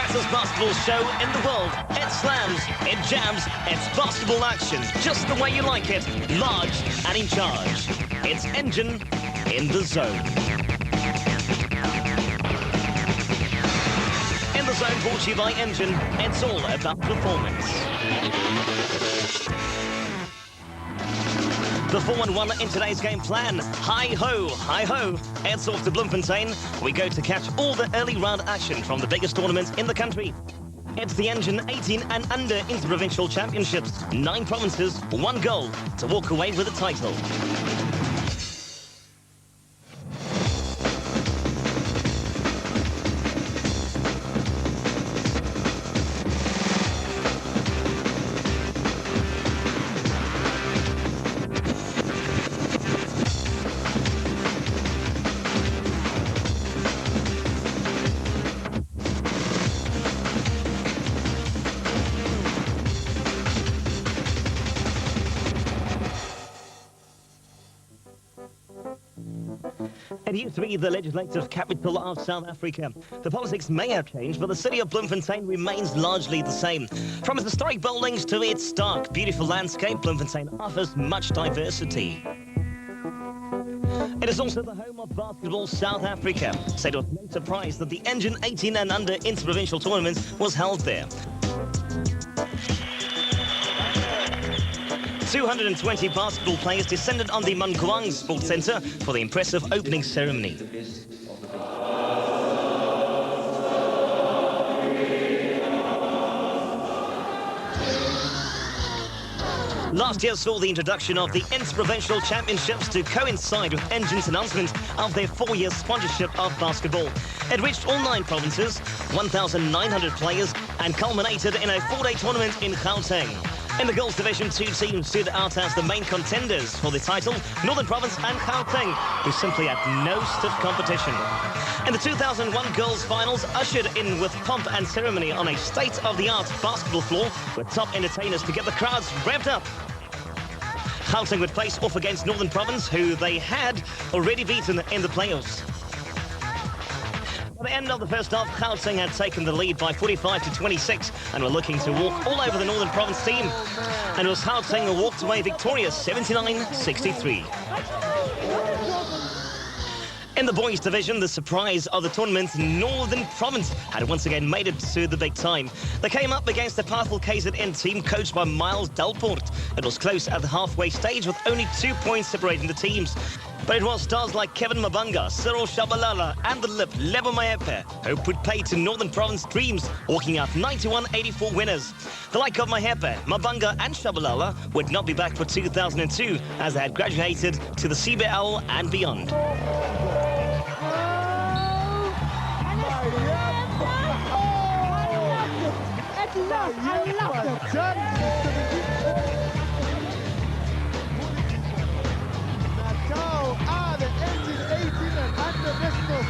fastest basketball show in the world. It slams, it jams, it's basketball action, just the way you like it, large and in charge. It's Engen in the zone. In the zone, brought to you by Engen, it's all about performance. The 4-1 in today's game plan. Hi-ho, hi-ho. It's off to Bloemfontein. We go to catch all the early round action from the biggest tournament in the country. It's the Engen 18 and under Interprovincial Championships. 9 provinces, 1 goal to walk away with the title. It used to be the legislative capital of South Africa. The politics may have changed, but the city of Bloemfontein remains largely the same. From its historic buildings to its stark, beautiful landscape, Bloemfontein offers much diversity. It is also the home of Basketball South Africa, so it was no surprise that the Engen 18 and under Interprovincial tournament was held there. 220 basketball players descended on the Manguang Sports Centre for the impressive opening ceremony. Last year saw the introduction of the Interprovincial Championships to coincide with Engen's announcement of their 4-year sponsorship of basketball. It reached all 9 provinces, 1,900 players, and culminated in a 4-day tournament in Gauteng. In the girls division, 2 teams stood out as the main contenders for the title, Northern Province and Gauteng, who simply had no stiff competition. In the 2001 girls finals, ushered in with pomp and ceremony on a state-of-the-art basketball floor with top entertainers to get the crowds revved up. Gauteng would face off against Northern Province, who they had already beaten in the playoffs. By the end of the first half, Gauteng had taken the lead by 45-26 and were looking to walk all over the Northern Province team. And it was Gauteng who walked away victorious, 79-63. In the boys division, the surprise of the tournament, Northern Province had once again made it to the big time. They came up against the powerful KZN team coached by Miles Delport. It was close at the halfway stage with only 2 points separating the teams. But it was stars like Kevin Mabanga, Cyril Shabalala and the Lip, Lebo Maepe, who put pay to Northern Province dreams, walking out 91-84 winners. The like of Maepe, Mabanga and Shabalala would not be back for 2002 as they had graduated to the CBL and beyond.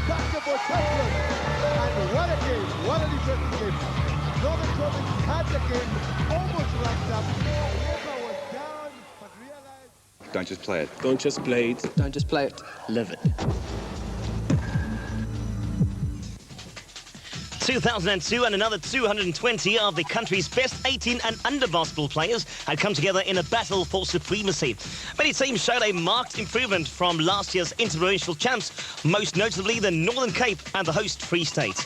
Basketball champions. And what a game, what an interesting game. Northern Province had the game almost wrapped up. However, was down, but realized... Don't just play it. Don't just play it. Don't just play it. Live it. 2002 and another 220 of the country's best 18 and under basketball players had come together in a battle for supremacy. Many teams showed a marked improvement from last year's interprovincial champs, most notably the Northern Cape and the host Free State.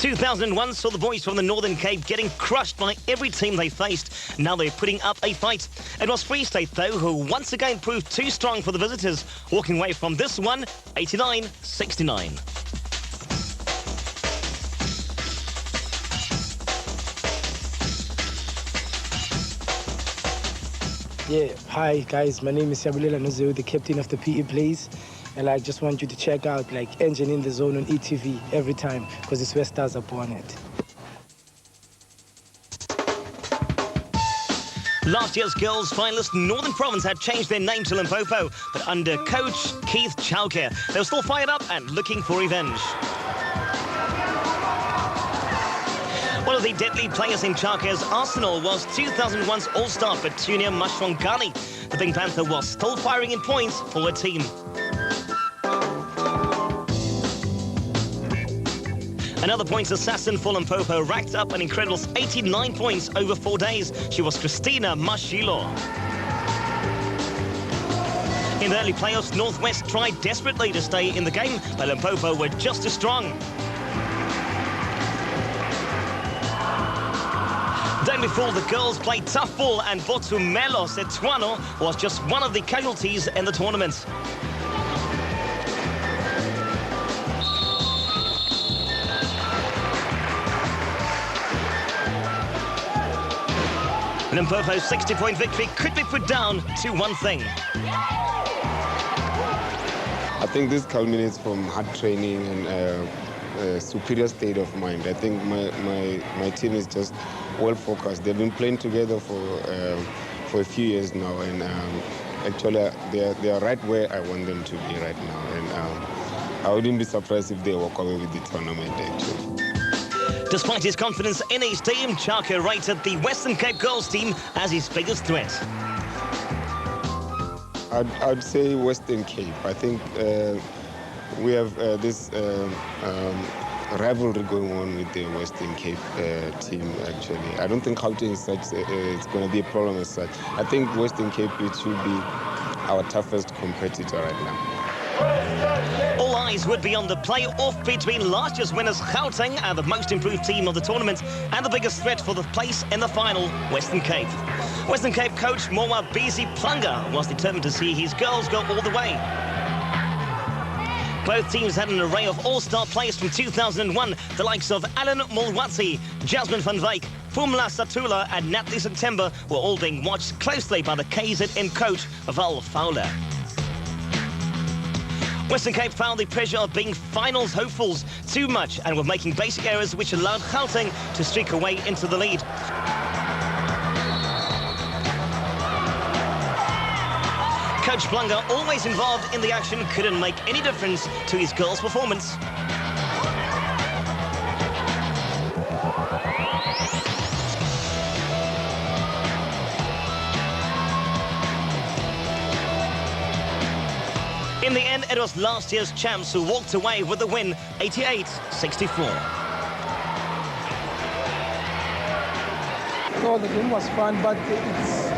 In 2001 saw the boys from the Northern Cape getting crushed by every team they faced. Now they're putting up a fight. It was Free State, though, who once again proved too strong for the visitors, walking away from this one 89-69. Yeah, hi guys, my name is Shabulela Nozeu, the captain of the PE Blaze. And I just want you to check out Engen in the Zone on ETV every time, because it's where stars are born at. Last year's girls finalist Northern Province had changed their name to Limpopo, but under coach Keith Chauke, they were still fired up and looking for revenge. One of the deadly players in Chaka's arsenal was 2001's All-Star Petunia Mashwangani. The Pink Panther was still firing in points for her team. Another points assassin for Limpopo racked up an incredible 89 points over 4 days. She was Christina Mashilo. In the early playoffs, Northwest tried desperately to stay in the game, but Limpopo were just as strong. Day before, the girls played tough ball, and Botsumelo Setuano was just one of the casualties in the tournament. Limpopo's 60-point victory could be put down to one thing. I think this culminates from hard training and a superior state of mind. I think my team is just well focused. They've been playing together for a few years now, and actually they are right where I want them to be right now. And I wouldn't be surprised if they walk away with the tournament actually. Despite his confidence in his team, Chaka rated the Western Cape girls team as his biggest threat. I'd say Western Cape. I think we have this rivalry going on with the Western Cape team, actually. I don't think Gauteng is such, it's going to be a problem as such. I think Western Cape, it should be our toughest competitor right now. All eyes would be on the play-off between last year's winners Gauteng and the most improved team of the tournament, and the biggest threat for the place in the final, Western Cape. Western Cape coach Moa Bisi Planga was determined to see his girls go all the way. Both teams had an array of all-star players from 2001, the likes of Alan Mulwatsi, Jasmine van Wyk, Pumla Satula and Natalie September were all being watched closely by the KZN coach Val Fowler. Western Cape found the pressure of being finals hopefuls too much and were making basic errors which allowed Gauteng to streak away into the lead. Coach Planga, always involved in the action, couldn't make any difference to his girls' performance. In the end, it was last year's champs who walked away with the win, 88-64. No, the game was fun, but it's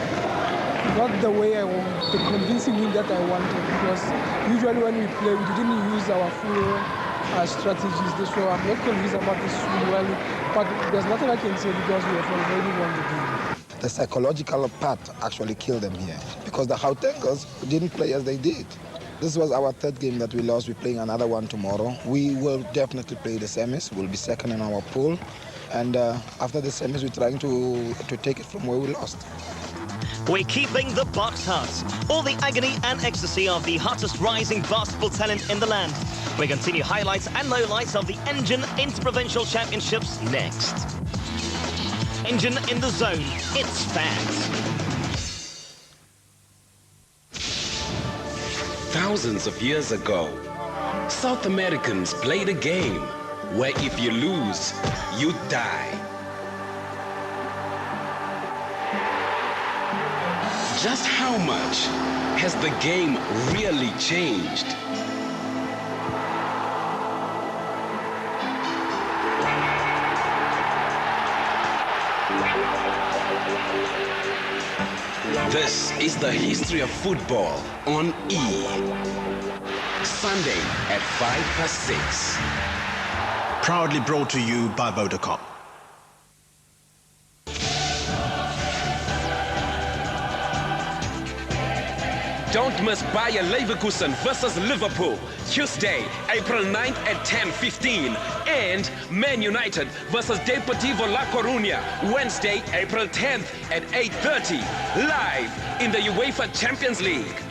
not the way I want, the convincing win that I wanted, because usually when we play, we didn't use our full strategies. So I'm not convinced about this win, but there's nothing I can say because we have already won the game. The psychological part actually killed them here, because the Gautengers didn't play as they did. This was our third game that we lost. We're playing another one tomorrow. We will definitely play the semis. We'll be second in our pool. And after the semis, we're trying to take it from where we lost. We're keeping the box hot. All the agony and ecstasy of the hottest rising basketball talent in the land. We continue highlights and lowlights of the Engen Interprovincial Championships next. Engen in the zone. It's fact. Thousands of years ago, South Americans played a game where if you lose, you die. Just how much has the game really changed? This is the history of football on E. Sunday at 6:05. Proudly brought to you by Vodacom. Don't miss Bayer Leverkusen versus Liverpool, Tuesday, April 9th at 10:15. And Man United versus Deportivo La Coruña, Wednesday, April 10th at 8:30. Live in the UEFA Champions League.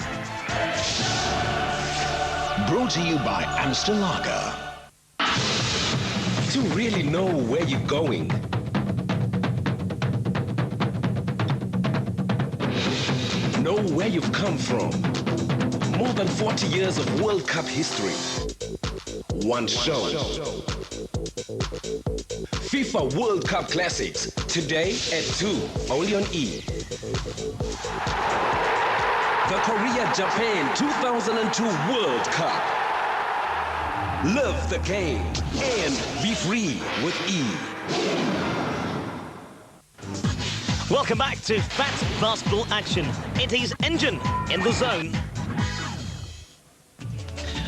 Brought to you by Amstel Lager. To really know where you're going, know where you've come from. More than 40 years of World Cup history. One show. FIFA World Cup Classics. Today at 2, only on E. The Korea-Japan 2002 World Cup. Love the game and be free with E. Welcome back to Fat Basketball Action. It is Engen in the zone.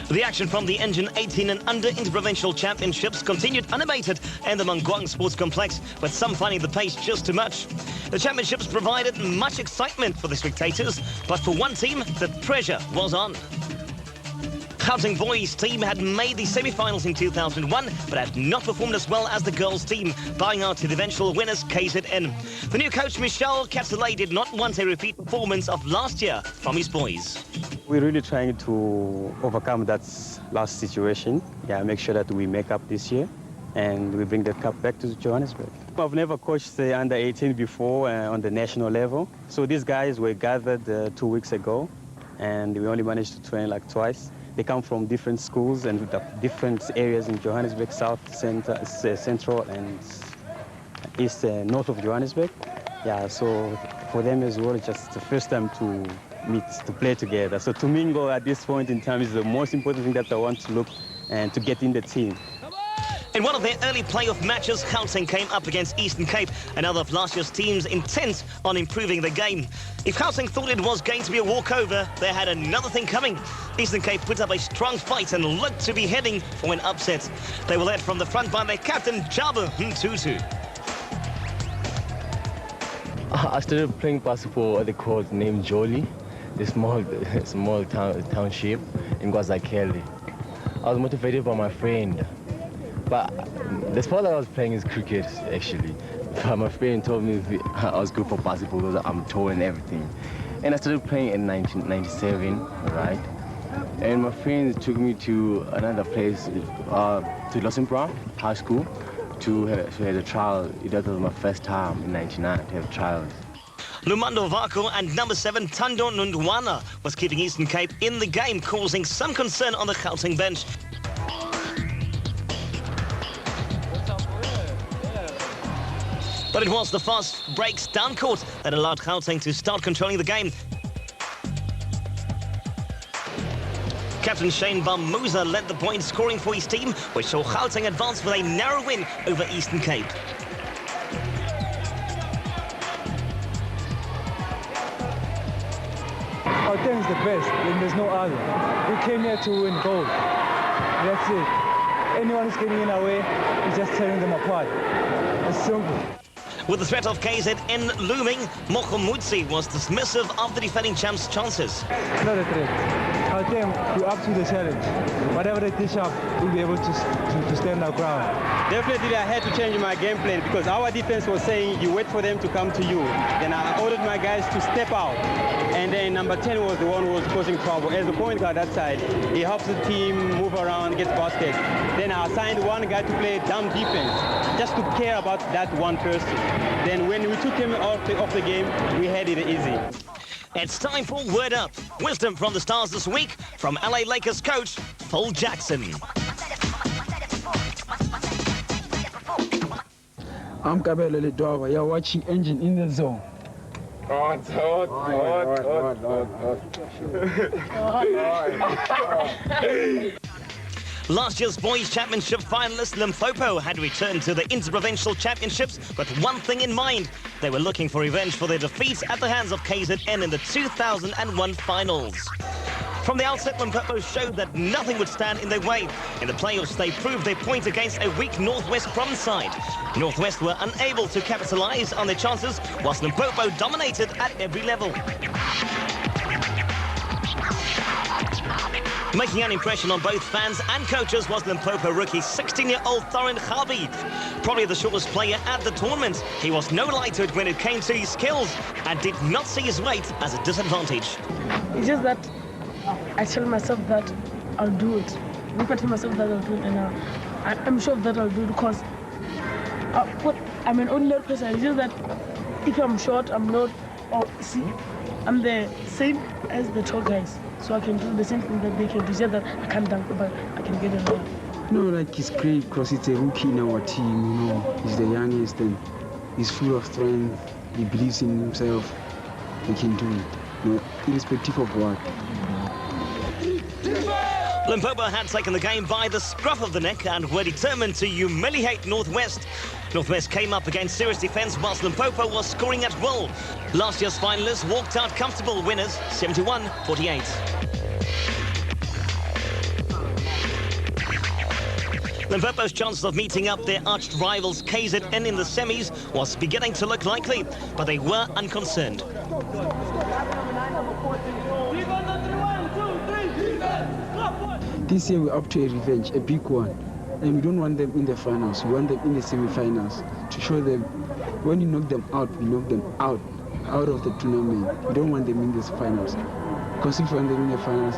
The action from the Engen 18 and under Interprovincial Championships continued unabated in the Mangwang Sports Complex, with some finding the pace just too much. The championships provided much excitement for the spectators, but for one team, the pressure was on. Gauteng boys team had made the semi-finals in 2001, but had not performed as well as the girls team, bowing out to the eventual winners KZN. The new coach Michel Katselay did not want a repeat performance of last year from his boys. We're really trying to overcome that last situation. Yeah, make sure that we make up this year and we bring the cup back to Johannesburg. I've never coached the under 18 before on the national level. So these guys were gathered 2 weeks ago and we only managed to train like twice. They come from different schools and different areas in Johannesburg, south, central and east, north of Johannesburg. Yeah, so for them as well, it's just the first time to meet, to play together. So to mingle at this point in time is the most important thing that I want to look and to get in the team. In one of their early playoff matches, Gauteng came up against Eastern Cape, another of last year's teams intent on improving the game. If Gauteng thought it was going to be a walkover, they had another thing coming. Eastern Cape put up a strong fight and looked to be heading for an upset. They were led from the front by their captain, Jabu Mtutu. I started playing basketball at the court named Jolie, the small township in Kwazakele. I was motivated by my friend. But the sport that I was playing is cricket, actually. But my friend told me I was good for basketball because I'm tall and everything. And I started playing in 1997, right? And my friends took me to another place, to Losenbra High School, to have a trial. That was my first time in 1999 to have trials. Lumando Vako and number 7 Tando Nundwana was keeping Eastern Cape in the game, causing some concern on the Gauteng bench. But it was the fast breaks down court that allowed Gauteng to start controlling the game. Captain Shane Bamuza led the point scoring for his team, which saw Gauteng advance with a narrow win over Eastern Cape. Gauteng is the best, and there's no other. We came here to win gold. That's it. Anyone who's getting in our way is just tearing them apart. It's simple. With the threat of KZN looming, Mokomutsi was dismissive of the defending champs' chances. It's not a threat. Gauteng, we're up to the challenge. Whatever they dish up, we'll be able to stand our ground. Definitely, I had to change my game plan because our defense was saying you wait for them to come to you. Then I ordered my guys to step out. And then number 10 was the one who was causing trouble. As the point guard that side, he helps the team move around, gets baskets. Then I assigned one guy to play dumb defense, just to care about that one person. Then when we took him off the game, we had it easy. It's time for Word Up. Wisdom from the stars this week from LA Lakers coach Phil Jackson. I'm Kabelo Ledova. You're watching Engen in the Zone. Last year's boys' championship finalists Limpopo had returned to the Interprovincial Championships with one thing in mind. They were looking for revenge for their defeats at the hands of KZN in the 2001 finals. From the outset, Limpopo showed that nothing would stand in their way. In the playoffs, they proved their point against a weak Northwest Province side. Northwest were unable to capitalize on their chances, whilst Limpopo dominated at every level. Making an impression on both fans and coaches was Limpopo rookie 16-year-old Thorin Khabi. Probably the shortest player at the tournament. He was no lighter when it came to his skills and did not see his weight as a disadvantage. It's just that I tell myself that I'll do it. If I tell myself that I'll do it, and I'm sure that I'll do it because I'm an ordinary person. It's just that if I'm short, I'm not, I'm the same as the tall guys. So I can do the same thing that they can do. It's just that I can't dunk, but I can get it right. No, like he's great because he's a rookie in our team, you know. He's the youngest and he's full of strength. He believes in himself. He can do it, you know, irrespective of what. Limpopo had taken the game by the scruff of the neck and were determined to humiliate Northwest. Northwest came up against serious defence whilst Limpopo was scoring at will. Last year's finalists walked out comfortable winners, 71-48. Limpopo's chances of meeting up their arch rivals KZN in the semis was beginning to look likely, but they were unconcerned. This year we're up to a revenge, a big one. And we don't want them in the finals, we want them in the semi-finals to show them when you knock them out, we knock them out of the tournament. We don't want them in the finals. Because if we want them in the finals,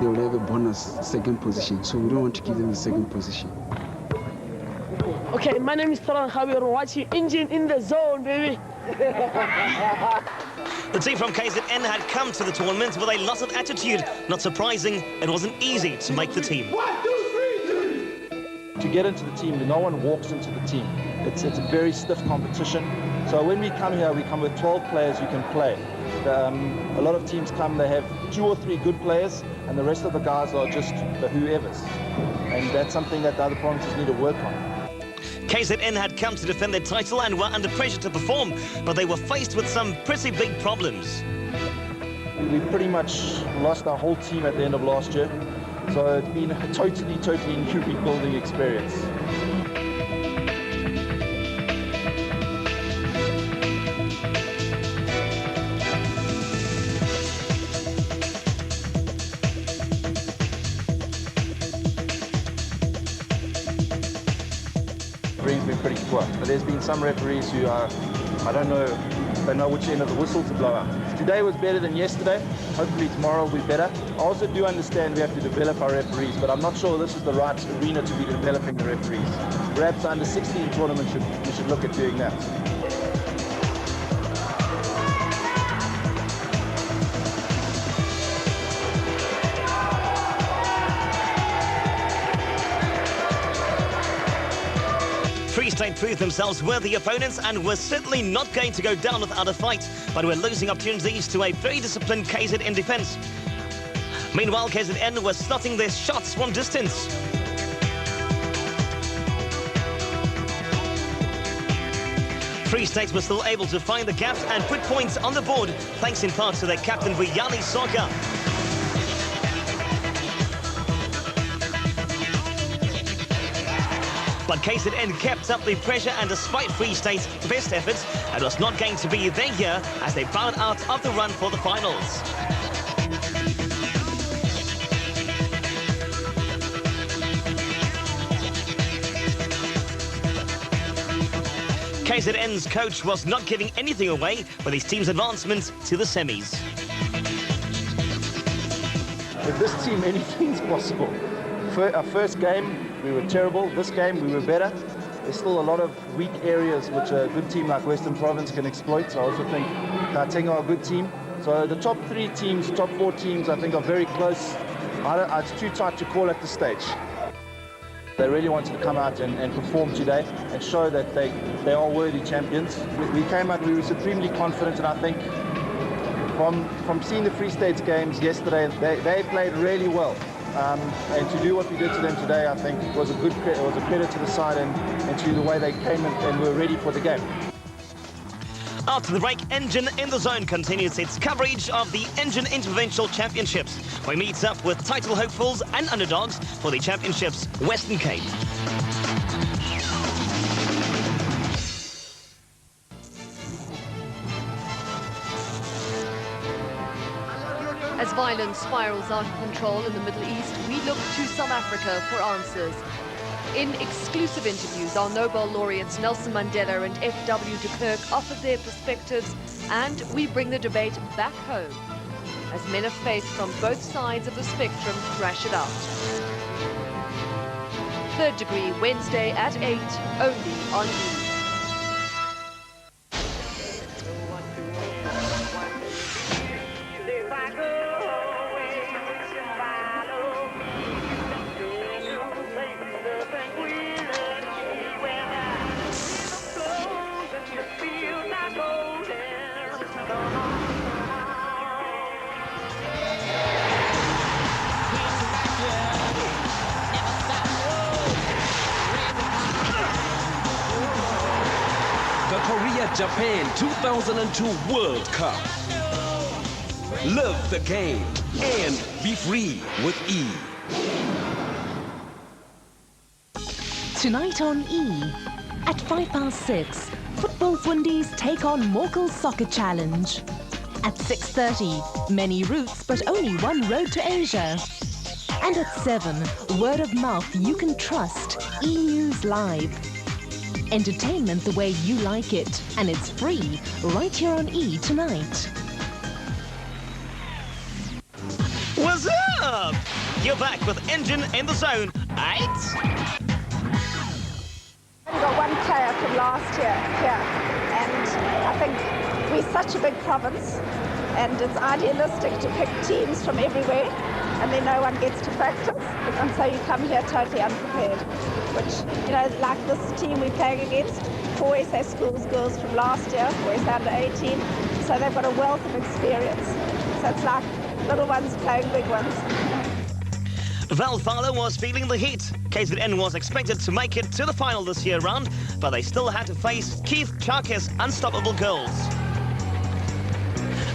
they will have a bonus second position. So we don't want to give them the second position. Okay, my name is Taran Khabi. You're watching Engen in the Zone, baby. The team from KZN had come to the tournament with a lot of attitude. Not surprising, it wasn't easy to make the team. 1, 2, 3. To get into the team, no one walks into the team. It's a very stiff competition. So when we come here, we come with 12 players who can play. A lot of teams come, they have 2 or 3 good players, and the rest of the guys are just the whoever's. And that's something that the other provinces need to work on. KZN had come to defend their title and were under pressure to perform, but they were faced with some pretty big problems. We pretty much lost our whole team at the end of last year, so it's been a totally new rebuilding experience. Been pretty poor, but there's been some referees who are, I don't know, they know which end of the whistle to blow out. Today was better than yesterday. Hopefully tomorrow will be better. I also do understand we have to develop our referees, but I'm not sure this is the right arena to be developing the referees. Perhaps under 16 tournament we should look at doing that. Free State proved themselves worthy opponents and were certainly not going to go down without a fight, but were losing opportunities to a very disciplined KZN defence. Meanwhile, KZN were slotting their shots from distance. Free State were still able to find the gaps and put points on the board, thanks in part to their captain Vuyani Soka. But KZN kept up the pressure and despite Free State's best efforts, it was not going to be their year as they bowed out of the run for the finals. KZN's coach was not giving anything away with his team's advancement to the semis. With this team, anything's possible. Our first game, we were terrible. This game, we were better. There's still a lot of weak areas which a good team like Western Province can exploit. So I also think Gauteng are a good team. So the top 3 teams, top 4 teams, I think are very close. It's too tight to call at this stage. They really wanted to come out and perform today and show that they are worthy champions. We came out, we were supremely confident, and I think from seeing the Free States games yesterday, they played really well. And to do what we did to them today, I think was a credit to the side and to the way they came and were ready for the game. After the break, Engen in the Zone continues its coverage of the Engen Interprovincial Championships, where it meets up with title hopefuls and underdogs for the Championships Western Cape. As violence spirals out of control in the Middle East, we look to South Africa for answers. In exclusive interviews, our Nobel laureates Nelson Mandela and F.W. de Klerk offered their perspectives, and we bring the debate back home as men of faith from both sides of the spectrum thrash it out. Third Degree, Wednesday at 8, only on E! the Japan 2002 World Cup. Live the game and be free with E. Tonight on E, at 6:05, Football Fundies take on Morkel's Soccer Challenge. At 6:30, many routes but only one road to Asia. And at 7, word of mouth you can trust, E News Live. Entertainment the way you like it, and it's free right here on E tonight. What's up? You're back with Engen in the zone, right? We've got one player from last year here, and I think we're such a big province, and it's idealistic to pick teams from everywhere, and then no one gets to practice, and so you come here totally unprepared, which, you know, like this team we're playing against, 4 SA schools girls from last year, 4 SA under 18, so they've got a wealth of experience, so it's like little ones playing big ones. Val Fowler was feeling the heat. KZN was expected to make it to the final this year round, but they still had to face Keith Charke's unstoppable girls.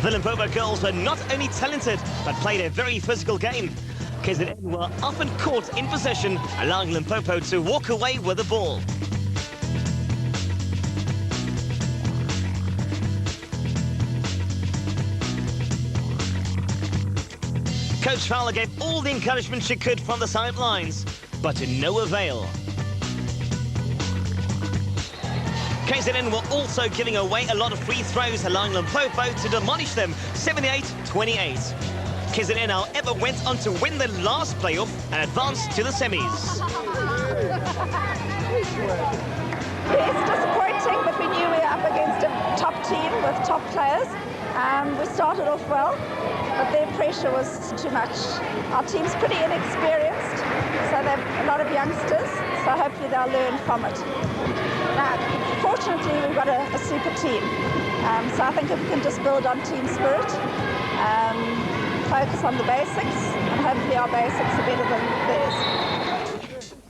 The Limpopo girls were not only talented, but played a very physical game. KZN were often caught in possession, allowing Limpopo to walk away with the ball. Coach Fowler gave all the encouragement she could from the sidelines, but to no avail. KZN were also giving away a lot of free throws, allowing Limpopo to demolish them 78-28. KZN, however, went on to win the last playoff and advance to the semis. It's disappointing, but we knew we were up against a top team with top players. We started off well, but their pressure was too much. Our team's pretty inexperienced, so they have a lot of youngsters, so hopefully they'll learn from it. Now, fortunately, we've got a super team, so I think if we can just build on team spirit, focus on the basics, and hopefully our basics are better than theirs.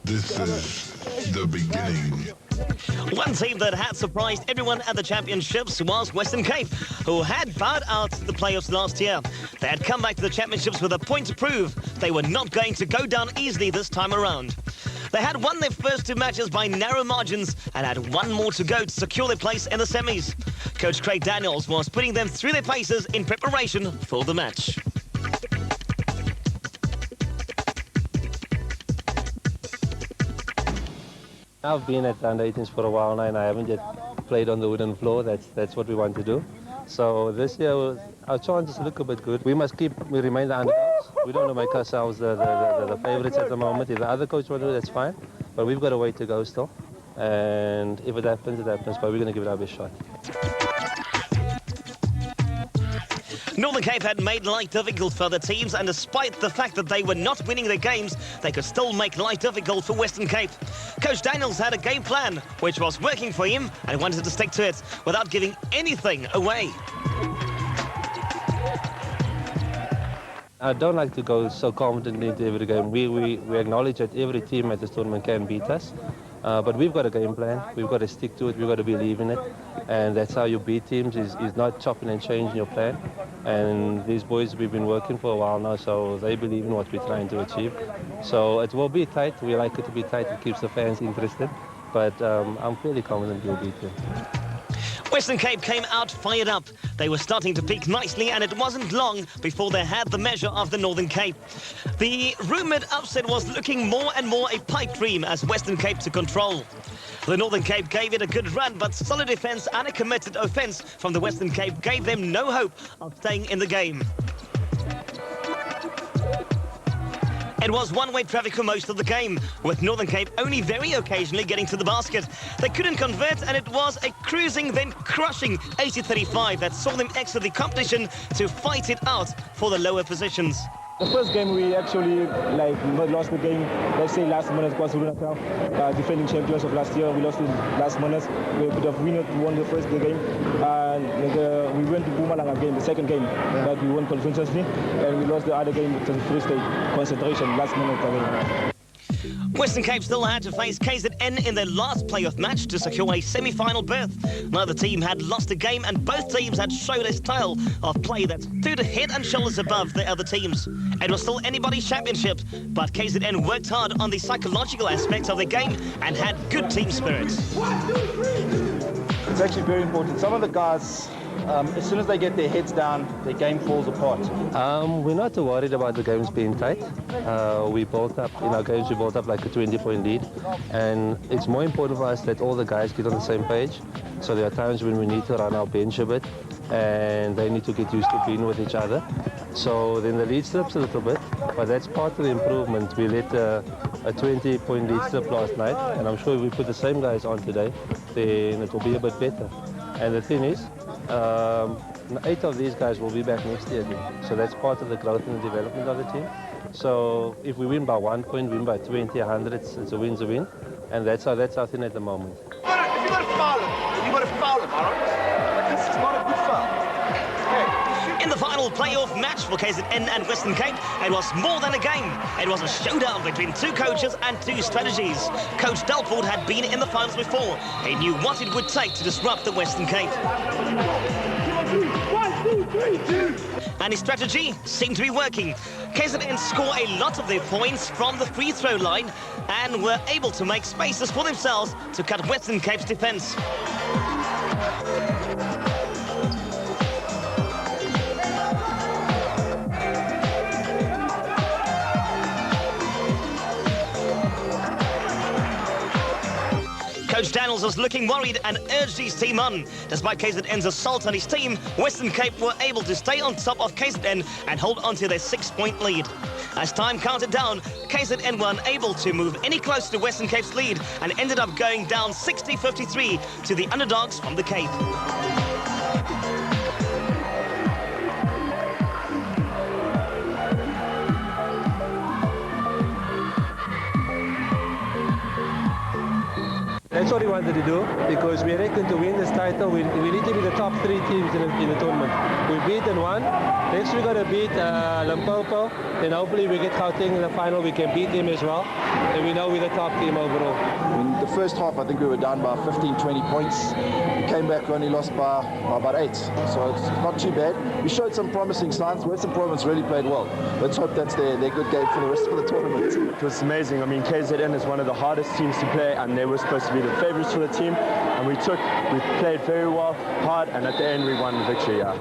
This is the beginning. One team that had surprised everyone at the championships was Western Cape, who had bowed out the playoffs last year. They had come back to the championships with a point to prove they were not going to go down easily this time around. They had won their first 2 matches by narrow margins and had one more to go to secure their place in the semis. Coach Craig Daniels was putting them through their paces in preparation for the match. I've been at under 18s for a while now, and I haven't yet played on the wooden floor. That's what we want to do. So this year, our chances look a bit good. We remain the underdogs. We don't want to make ourselves the favourites at the moment. If the other coach wants to do, that's fine. But we've got a way to go still. And if it happens, it happens. But we're going to give it our best shot. Northern Cape had made life difficult for the teams, and despite the fact that they were not winning their games, they could still make life difficult for Western Cape. Coach Daniels had a game plan, which was working for him, and wanted to stick to it without giving anything away. I don't like to go so confidently into every game. We acknowledge that every team at this tournament can beat us. But we've got a game plan. We've got to stick to it. We've got to believe in it. And that's how you beat teams, is not chopping and changing your plan. And these boys, we've been working for a while now, so they believe in what we're trying to achieve. So it will be tight. We like it to be tight. It keeps the fans interested. But I'm fairly confident we'll beat them. Western Cape came out fired up. They were starting to peak nicely, and it wasn't long before they had the measure of the Northern Cape. The rumoured upset was looking more and more a pipe dream as Western Cape took control. The Northern Cape gave it a good run, but solid defence and a committed offence from the Western Cape gave them no hope of staying in the game. It was one-way traffic for most of the game, with Northern Cape only very occasionally getting to the basket. They couldn't convert, and it was a cruising, then crushing 80-35 that saw them exit the competition to fight it out for the lower positions. The first game we actually lost the game, let's say last minute, was Natal, defending champions of last year. We lost in last minute. We could have won the first game. We went to Mpumalanga game, the second game, but we won convincingly, and we lost the other game to Free State concentration last minute again. Western Cape still had to face KZN in their last playoff match to secure a semi-final berth. Neither team had lost a game and both teams had showed a style of play that stood head and shoulders above the other teams. It was still anybody's championship, but KZN worked hard on the psychological aspects of the game and had good team spirit. It's actually very important. Some of the guys, as soon as they get their heads down, their game falls apart. We're not too worried about the games being tight. We built up, in our games, we built up like a 20-point lead. And it's more important for us that all the guys get on the same page. So there are times when we need to run our bench a bit and they need to get used to being with each other. So then the lead slips a little bit, but that's part of the improvement. We let a 20-point lead slip last night, and I'm sure if we put the same guys on today, then it will be a bit better. And the thing is, 8 of these guys will be back next year again. So that's part of the growth and the development of the team. So if we win by 1 point, win by 20, 100, it's a win's a win. And that's our thing at the moment. If you got to foul him, you got to foul him, all right? But this is not a good foul. In the final playoff match for KZN and Western Cape, it was more than a game. It was a showdown between 2 coaches and 2 strategies. Coach Delford had been in the finals before. He knew what it would take to disrupt the Western Cape. And his strategy seemed to be working. KZN score a lot of their points from the free throw line and were able to make spaces for themselves to cut Western Cape's defence. Coach Daniels was looking worried and urged his team on. Despite KZN's assault on his team, Western Cape were able to stay on top of KZN and hold on to their 6-point lead. As time counted down, KZN were unable to move any closer to Western Cape's lead and ended up going down 60-53 to the underdogs from the Cape. That's what we wanted to do, because we reckon to win this title, we need to be the top 3 teams in the tournament. We've beaten 1. Next we're going to beat Limpopo. Then hopefully we get Gauteng in the final. We can beat them as well. And we know we're the top team overall. In the first half, I think we were down by 15, 20 points. We came back, we only lost by about 8. So it's not too bad. We showed some promising signs. Western Province really played well. Let's hope that's their good game for the rest of the tournament. It was amazing. I mean, KZN is one of the hardest teams to play, and they were supposed to be the favourites for the team. And we played very well, hard, and at the end we won the victory, yeah.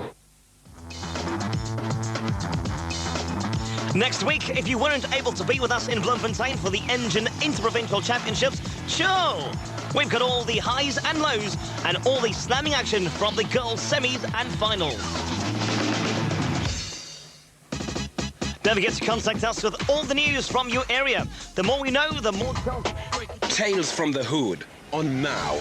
Next week, if you weren't able to be with us in Bloemfontein for the Engen Interprovincial Championships, sure! We've got all the highs and lows and all the slamming action from the girls' semis and finals. Don't forget to contact us with all the news from your area. The more we know, the more... Tales from the Hood on Now.